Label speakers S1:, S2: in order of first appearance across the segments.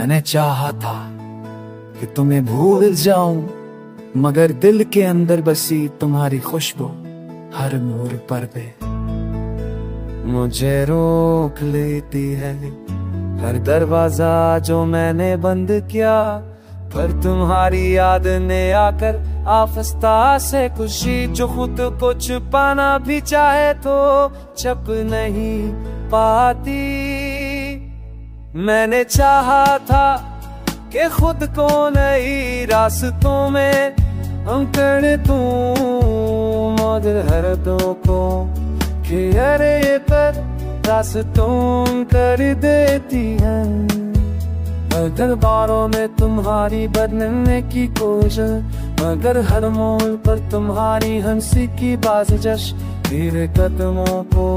S1: मैंने चाहा था कि तुम्हें भूल जाऊं, मगर दिल के अंदर बसी तुम्हारी खुशबू हर मोड़ पर पे मुझे रोक लेती है। हर दरवाजा जो मैंने बंद किया, पर तुम्हारी याद ने आकर आफस्ता से खुशी जो खुद को छुपाना भी चाहे तो छुप नहीं पाती। मैंने चाहा था कि खुद को नई रास्तों में हम कर दूं, मगर हरदों को कि अरे पर रास्तों कर देती है। दरबारों में तुम्हारी बनने की कोशिश, मगर हर मोड़ पर तुम्हारी हंसी की बाज़िश मेरे कदमों को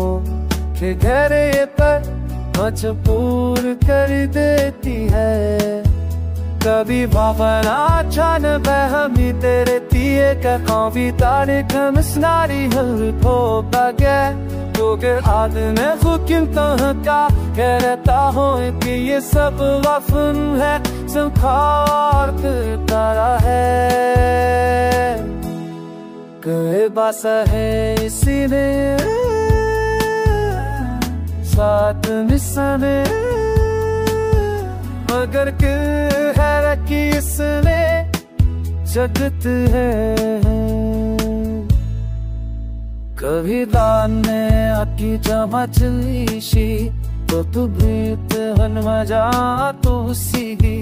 S1: के घेरे पर मजबूर कर देती है। कभी भावना छान बहमी तेरे तिये का कभी तारे कम स्नारी हल को बगे तो के आदने खुकिन का कहता हो कि ये सब वफन है, सब खार तारा है। कहे बासा है इसी ने साथ मिसने, मगर क्यों है रखी इसने जगत है। कभी दाने आकी जमा चलीशी तो तू भीत हन मजा तो सीगी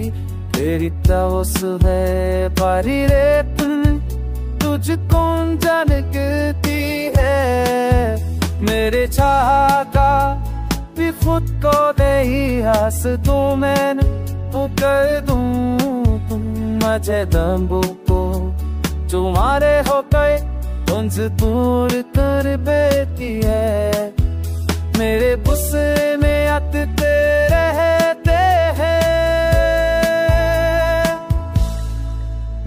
S1: तेरी तवस है पारी रे तुझ कौन जानती है। मेरे चाह का भी खुद को दे ही हंस दूं मैंने वो कर दूं तुम मुझे दम्बू को तुम्हारे हो गए उनसे दूर कर देती है। मेरे गुस्से में आते रहते हैं।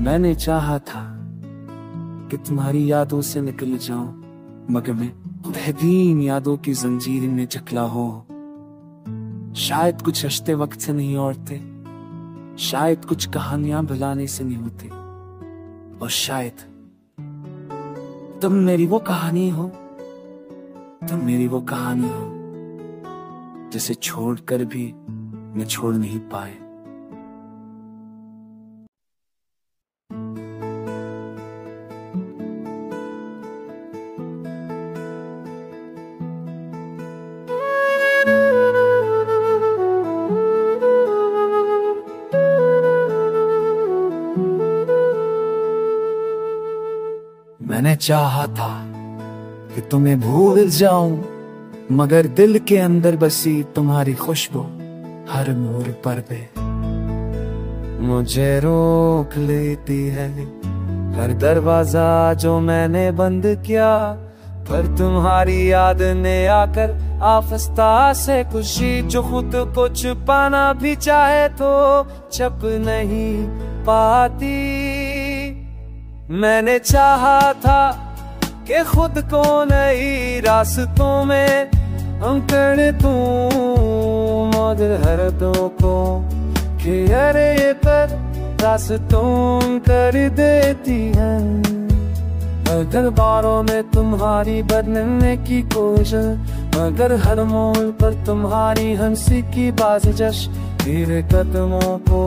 S1: मैंने चाहा था कि तुम्हारी यादों से निकल जाऊं, मगर मैं बेदीन यादों की जंजीर में जकला हो। शायद कुछ रिश्ते वक्त से नहीं औरते, शायद कुछ कहानियां भुलाने से नहीं होती, और शायद तुम मेरी वो कहानी हो, तुम मेरी वो कहानी हो जिसे छोड़कर भी मैं छोड़ नहीं पाए। मैंने चाहा था कि तुम्हें भूल जाऊं, मगर दिल के अंदर बसी तुम्हारी खुशबू हर मोड़ पर पे मुझे रोक लेती है। हर दरवाजा जो मैंने बंद किया, पर तुम्हारी याद ने आकर आफस्ता से खुशी जो खुद को छुपाना भी चाहे तो छुप नहीं पाती। मैंने चाहा था कि खुद को नई रास्तों में हम कर दूं, मगर हरदों को कि अरे पर रास्तों कर देती है। दरबारों में तुम्हारी बनने की कोशिश, मगर हर मोड़ पर तुम्हारी हंसी की बाज़िश मेरे कदमों को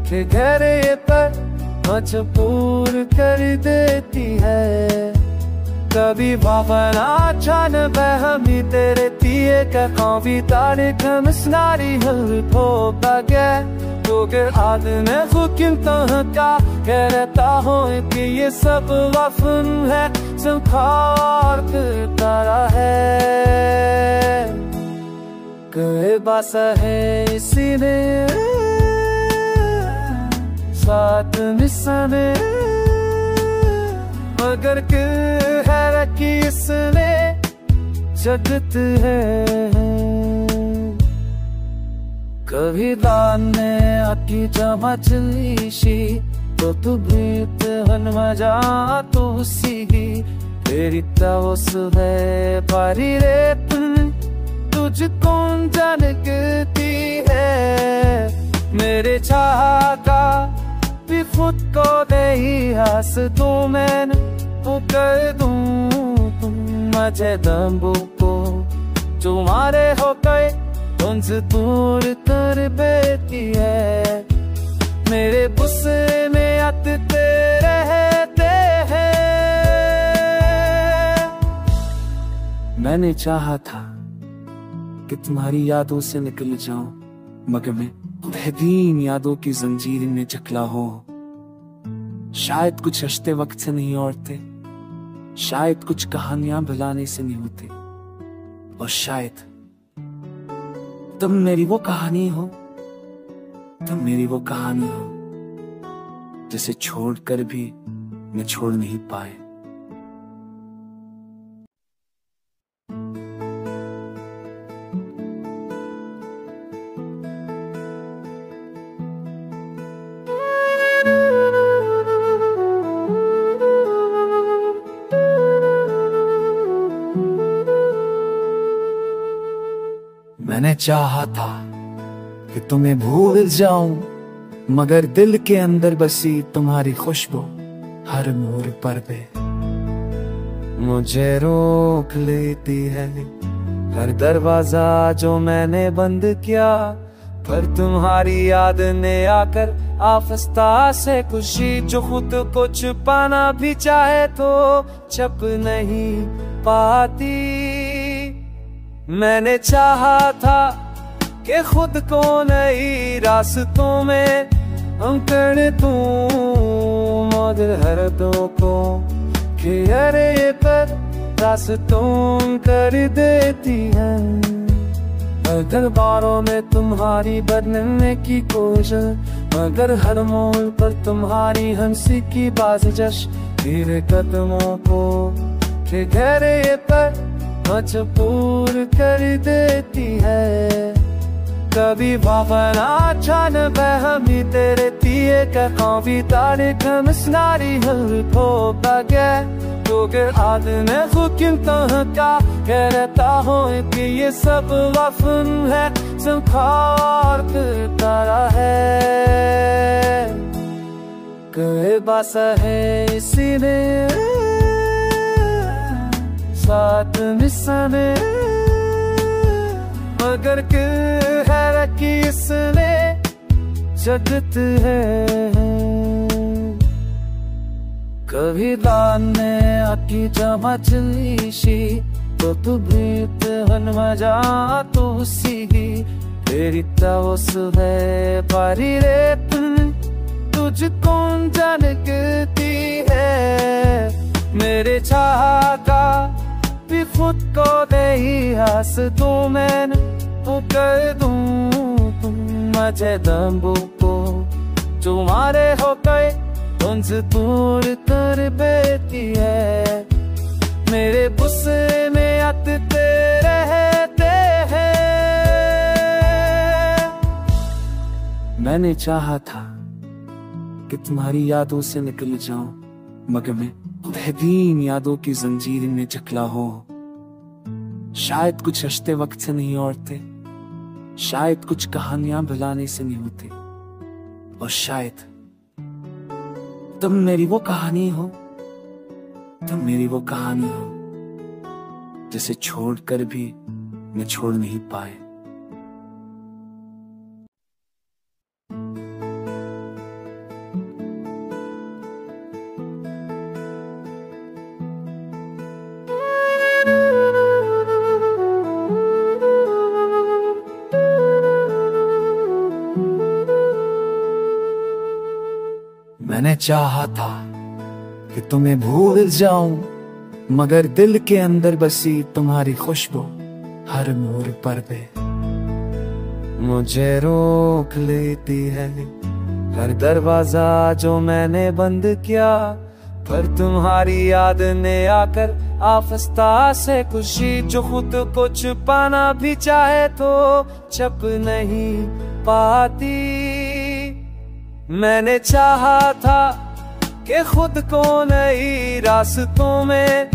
S1: के घेरे पर मजबूर कर देती है। कभी भावना छान बहमी तेरे तिये का कभी तारे कम स्नारी हल को बगे तो के आदने खुकिन का कहता हो कि ये सब वफन है, सब खार तारा है। कहे बासा है इसी ने साथ मिसने, मगर क्यों है रखी इसने जगत है। कभी दाने आकी जमा चलीशी तो तू भीत हन मजा तो सीगी तेरी तवस है पारी रे तुझ कौन जानती है। मेरे चाह का भी खुद को दे ही हंस तू मैंने वो कर दूं तुम मुझे दम्बू को तुम्हारे हो गए उनसे दूर कर बेती है मेरे गुस्से में आते रहते हैं। मैंने चाहा था कि तुम्हारी यादों से निकल जाऊं मगर मैं बेदीन यादों की जंजीर में जकला हो। शायद कुछ रिश्ते वक्त से नहीं औरते, शायद कुछ कहानियां भुलाने से नहीं होती, और शायद तुम मेरी वो कहानी हो, तुम मेरी वो कहानी हो जिसे छोड़कर भी मैं छोड़ नहीं पाए। मैंने चाहा था कि तुम्हें भूल जाऊं मगर दिल के अंदर बसी तुम्हारी खुशबू हर मोड़ पर पे मुझे रोक लेती है। हर दरवाजा जो मैंने बंद किया पर तुम्हारी याद ने आकर आफस्ता से खुशी जो खुद को छुपाना भी चाहे तो छुप नहीं पाती। मैंने चाहा था कि खुद को नई रास्तों में हम कर दूं मगर हरदों को कि अरे पर रास्तों कर देती है। दरबारों में तुम्हारी बनने की कोशिश मगर हर मोड़ पर तुम्हारी हंसी की बाज़िश मेरे कदमों को कि गहरे पर मजबूर कर देती है। कभी भावना छान बहमी तेरे तिये का काफी तारे कम स्नारी हल को बगे तो के आदमी हुक्म का कहता हो कि ये सब वफन है संखार तारा है कहे बासा है इसी ने साथ मिसने मगर है रखी इसने जगत है। कभी दाने आकी जमा चलीशी तो तू भीत हन मजा तो सीगी तेरी तवस है पारी रे तुझ कौन जानती है। मेरे चाह का भी खुद को दे ही हंस तू मैंने वो कर दूं तुम मुझे दम्बू को तुम्हारे हो गए उनसे दूर कर बेती है मेरे गुस्से में आते रहते हैं। मैंने चाहा था कि तुम्हारी यादों से निकल जाऊं मगर मैं बेदीन यादों की जंजीर में जकला हो। शायद कुछ रिश्ते वक्त से नहीं औरते, शायद कुछ कहानियां भुलाने से नहीं होती, और शायद तुम मेरी वो कहानी हो, तुम मेरी वो कहानी हो जिसे छोड़कर भी मैं छोड़ नहीं पाए। मैंने चाहा था कि तुम्हें भूल जाऊं मगर दिल के अंदर बसी तुम्हारी खुशबू हर मोड़ पर पे मुझे रोक लेती है। हर दरवाजा जो मैंने बंद किया पर तुम्हारी याद ने आकर आफस्ता से खुशी जो खुद को छुपाना भी चाहे तो छुप नहीं पाती। मैंने चाहा था कि खुद को नई रास्तों में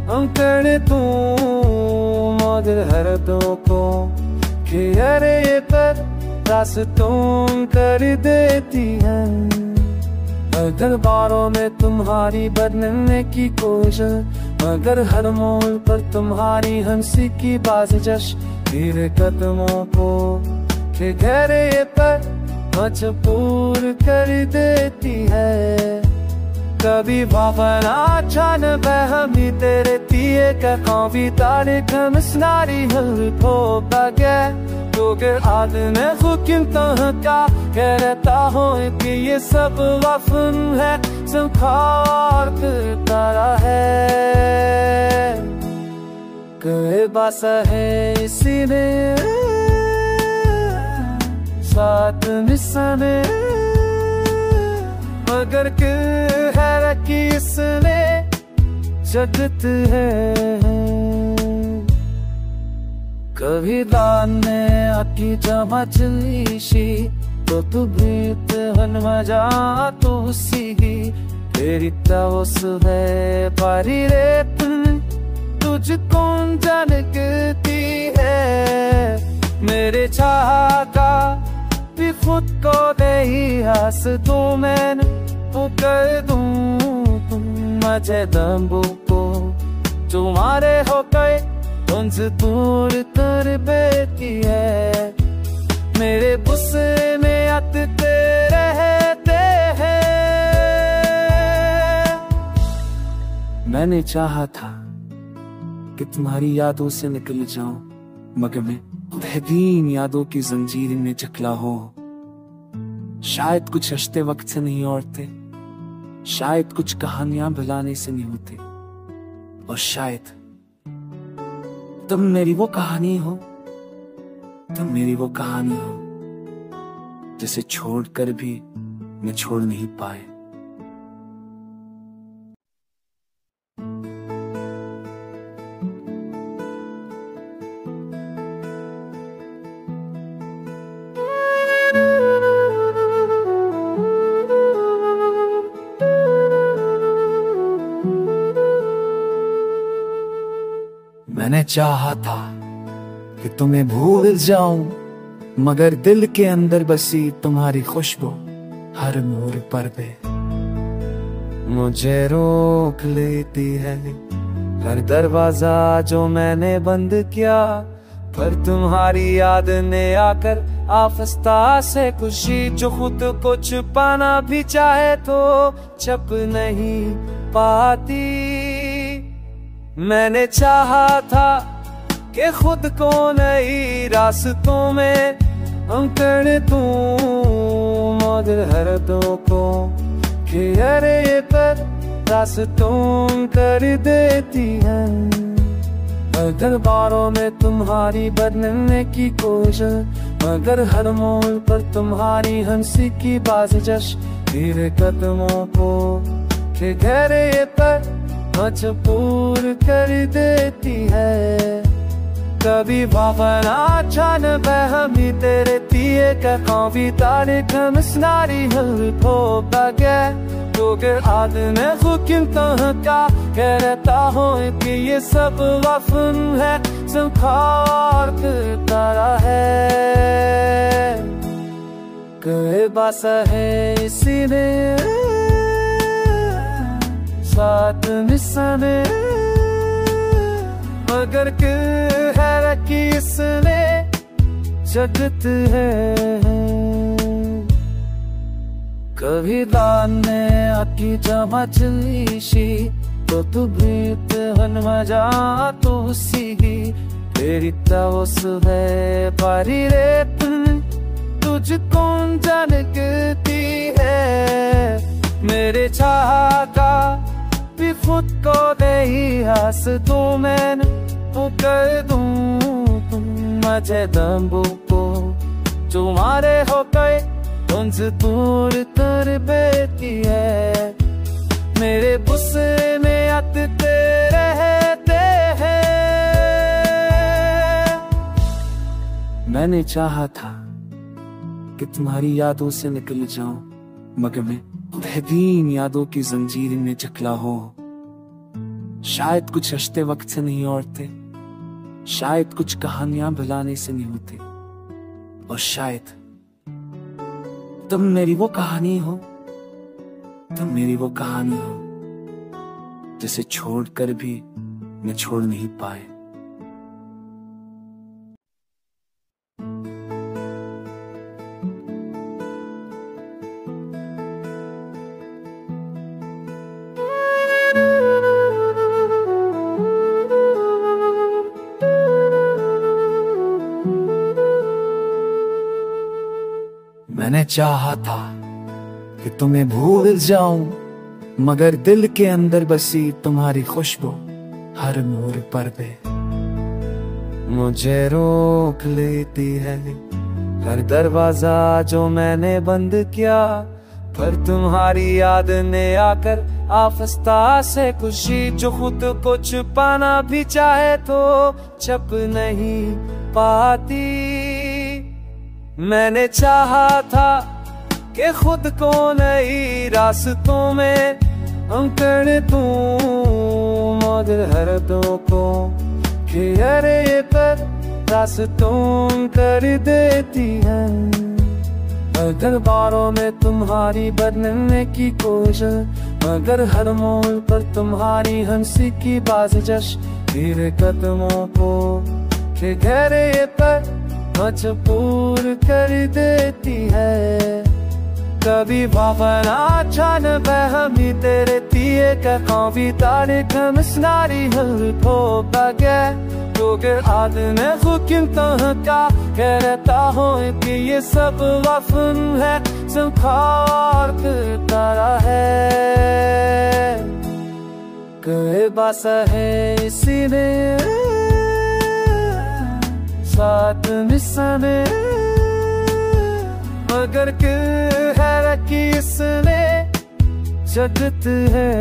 S1: हम कर दूं मगर हरदों को कि अरे पर रास्तों कर देती है। दरबारों में तुम्हारी बनने की कोशिश, मगर हर मोड़ पर तुम्हारी हंसी की बाज़िश तेरे कदमों को के घेरे पर मजबूर कर देती है। कभी भावना छान बहमी तेरे तिये का कभी तारे कम स्नारी हल हो बगे तो के आदमी हुक्म का कहता हो कि ये सब वफन है, संखार तारा है। कहे बासा है इसी ने साथ मिसने, मगर है कि इसने जगत है। कभी दाने आकी जमा चलीशी तो तू बीत हन मजा तो सीगी तेरी तवस है पारी रे तुझ कौन जानती है। मेरे चाह का भी खुद को दे ही हंस तू मैंने कर दूं तुम मजे दम्बू को तुम्हारे हो गए उनसे दूर कर बेती है। मेरे गुस्से में आते रहते हैं। मैंने चाहा था कि तुम्हारी यादों से निकल जाऊं, मगर मैं बेदीन यादों की जंजीर में जकला हो। शायद कुछ रिश्ते वक्त से नहीं औरते, शायद कुछ कहानियां भुलाने से नहीं होती, और शायद तुम मेरी वो कहानी हो, तुम मेरी वो कहानी हो जिसे छोड़कर भी मैं छोड़ नहीं पाए। मैंने चाहा था कि तुम्हें भूल जाऊं, मगर दिल के अंदर बसी तुम्हारी खुशबू हर मोड़ पर पे मुझे रोक लेती है। हर दरवाजा जो मैंने बंद किया, पर तुम्हारी याद ने आकर आफस्ता से खुशी जो खुद को छुपाना भी चाहे तो छुप नहीं पाती। मैंने चाहा था कि खुद को नई रास्तों में हम कर दूं, मगर हर दो को घेरे पर रास्तों कर देती है। दरबारों में तुम्हारी बनने की कोशिश, मगर हर मोड़ पर तुम्हारी हंसी की बाज़िश तेरे कदमों को के घेरे पर मजबूर कर देती है। कभी भावना छान बहमी तेरे तिये का कभी तारे कम स्नारी हल हो बगे तो के आदमी हुक्म का कहता हो कि ये सब वफन है, संखार तारा है। कहे बासा है इसी ने साथ मिसने, मगर है कि इसने जगत है। कभी दाने आकी जमा चलीशी तो तू बीत हन मजा तो सीगी तेरी तवस है पारी रे तुझ कौन जानती है। मेरे चाह का भी खुद को दे ही हंस तू मैंने कर दूं तुम मजे दम्बू को तुम्हारे हो गए उनसे दूर कर बेती है। मेरे गुस्से में आते रहते हैं। मैंने चाहा था कि तुम्हारी यादों से निकल जाऊं, मगर मैं बेदीन यादों की जंजीर में जकला हो। शायद कुछ रिश्ते वक्त से नहीं औरते, शायद कुछ कहानियां भुलाने से नहीं होती, और शायद तुम मेरी वो कहानी हो, तुम मेरी वो कहानी हो जिसे छोड़कर भी मैं छोड़ नहीं पाए। मैंने चाहा था कि तुम्हें भूल जाऊं, मगर दिल के अंदर बसी तुम्हारी खुशबू हर मोड़ पर पे मुझे रोक लेती है। हर दरवाजा जो मैंने बंद किया, पर तुम्हारी याद ने आकर आफस्ता से खुशी जो खुद को छुपाना भी चाहे तो छुप नहीं पाती। मैंने चाहा था कि खुद को नई रास्तों में हम कर दूं, मगर हर दो को घेरे पर रास्तों कर देती है। अगर बारों में तुम्हारी बदलने की कोशिश, मगर हर मोड़ पर तुम्हारी हंसी की बाज़िश मेरे कदमों को घेरे पर मजबूर कर देती है। कभी भावना छान बहमी तेरे दिए का काफी तारे कम स्नारी हल को बगे तो आदमी हुक्म का कहता हो कि ये सब वफन है, संखार करता है। कहे बस है इसी ने साथ मिसने, मगर है रखी इसने जगत है।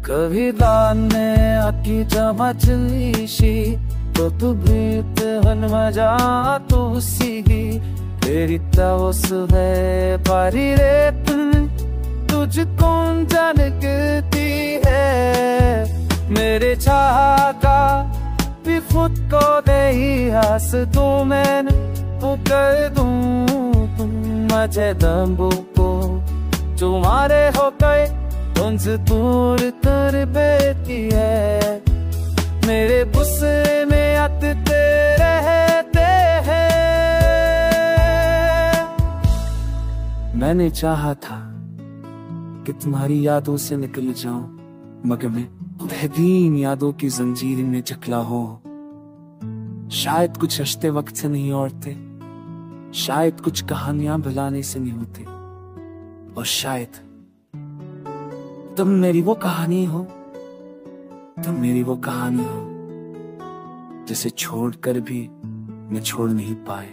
S1: कभी दाने आकी जमचलीशी तो तू भीत हन मजा तो सीगी तेरी तवस है पारी रे तुझ कौन जानती है। मेरे चाह का भी खुद को दे ही हंस दूं मैंने वो कर दूं तुम मुझे दम्बू को तुम्हारे हो गए उनसे दूर कर बेती है। मेरे गुस्से में आते रहते हैं। मैंने चाहा था कि तुम्हारी यादों से निकल जाऊं, मगर मैं बेदीन यादों की जंजीर में जकड़ा हो। शायद कुछ रिश्ते वक्त से नहीं औरते, शायद कुछ कहानियां भुलाने से नहीं होती, और शायद तुम मेरी वो कहानी हो, तुम मेरी वो कहानी हो जिसे छोड़कर भी मैं छोड़ नहीं पाए।